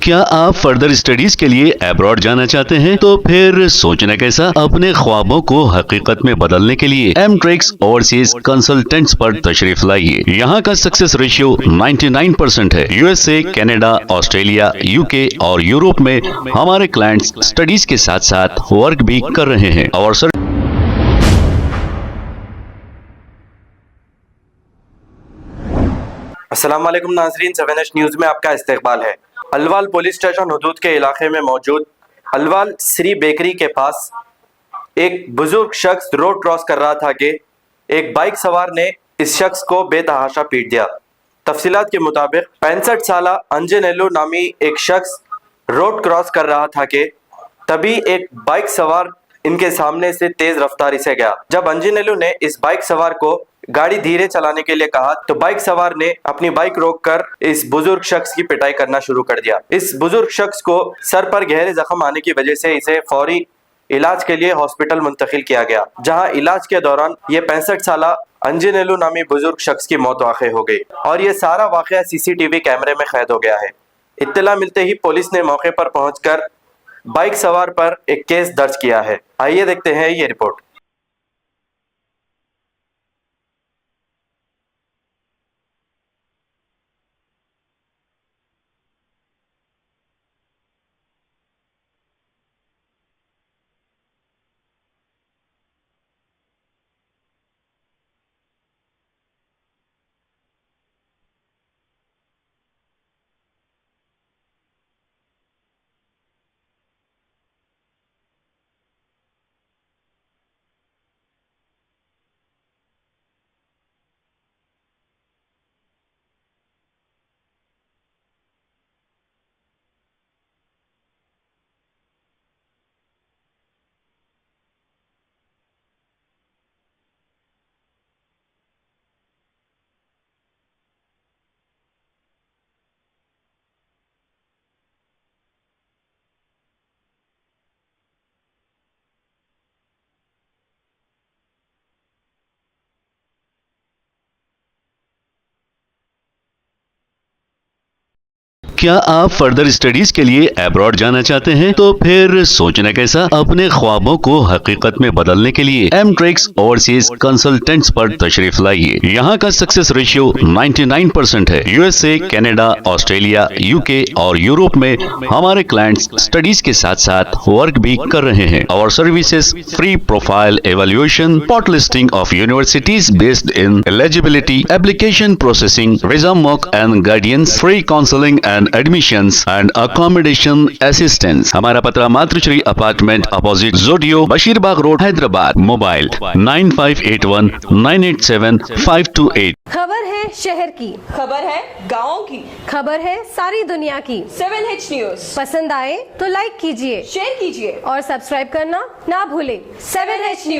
क्या आप further studies के लिए अब्रॉड जाना चाहते हैं? तो फिर सोचना कैसा, अपने ख्वाबों को हकीकत में बदलने के लिए एमट्रिक्स ओवरसीज कंसल्टेंट्स पर तशरीफ लाइए। यहाँ का सक्सेस रेशियो 99% है। यूएसए, कनाडा, ऑस्ट्रेलिया, यूके और यूरोप में हमारे क्लाइंट्स स्टडीज के साथ साथ वर्क भी कर रहे हैं और अस्सलाम वालेकुम नाज़रीन, 7H न्यूज़ में आपका इस्तकबाल है। अलवाल पुलिस स्टेशन हुदूद के इलाके में मौजूद अलवाल श्री बेकरी के पास एक बुजुर्ग शख्स रोड क्रॉस कर रहा था कि एक बाइक सवार ने इस शख्स को बेतहाशा पीट दिया। तफसीलात के मुताबिक 65 साला अंजनेलू नामी एक शख्स रोड क्रॉस कर रहा था कि तभी एक बाइक सवार इनके सामने से तेज रफ्तारी से गया। जब अंजनेलू ने इस बाइक सवार को गाड़ी धीरे चलाने के लिए कहा तो बाइक सवार ने अपनी बाइक रोककर इस बुजुर्ग शख्स की पिटाई करना शुरू कर दिया। इस बुजुर्ग शख्स को सर पर गहरे जख्म आने की वजह से इसे फौरी इलाज के लिए हॉस्पिटल मुंतकिल किया गया, जहां इलाज के दौरान ये 65 साला अंजनेलू नामी बुजुर्ग शख्स की मौत वाक़ई हो गई और ये सारा वाक़या CCTV कैमरे में कैद हो गया है। इत्तला मिलते ही पुलिस ने मौके पर पहुंचकर बाइक सवार पर एक केस दर्ज किया है। आइए देखते हैं ये रिपोर्ट। क्या आप फर्दर स्टडीज के लिए अब्रॉड जाना चाहते हैं? तो फिर सोचना कैसा, अपने ख्वाबों को हकीकत में बदलने के लिए एमट्रिक्स ओवरसीज कंसल्टेंट्स पर तशरीफ लाइए। यहाँ का सक्सेस रेशियो 99% है। यूएसए, कनाडा, ऑस्ट्रेलिया, यूके और यूरोप में हमारे क्लाइंट्स स्टडीज के साथ साथ वर्क भी कर रहे हैं और services free profile evaluation, spot listing of universities based in eligibility, application processing, visa mock and guidance, free counselling and admissions and accommodation assistance. हमारा पता मातृश्री अपार्टमेंट अपोजिट जोडियो, बशीरबाग रोड, हैदराबाद। मोबाइल 9581987528। खबर है शहर की, खबर है गाँव की, खबर है सारी दुनिया की। 7H न्यूज़ पसंद आए तो लाइक कीजिए, शेयर कीजिए और सब्सक्राइब करना ना भूलें। 7H news.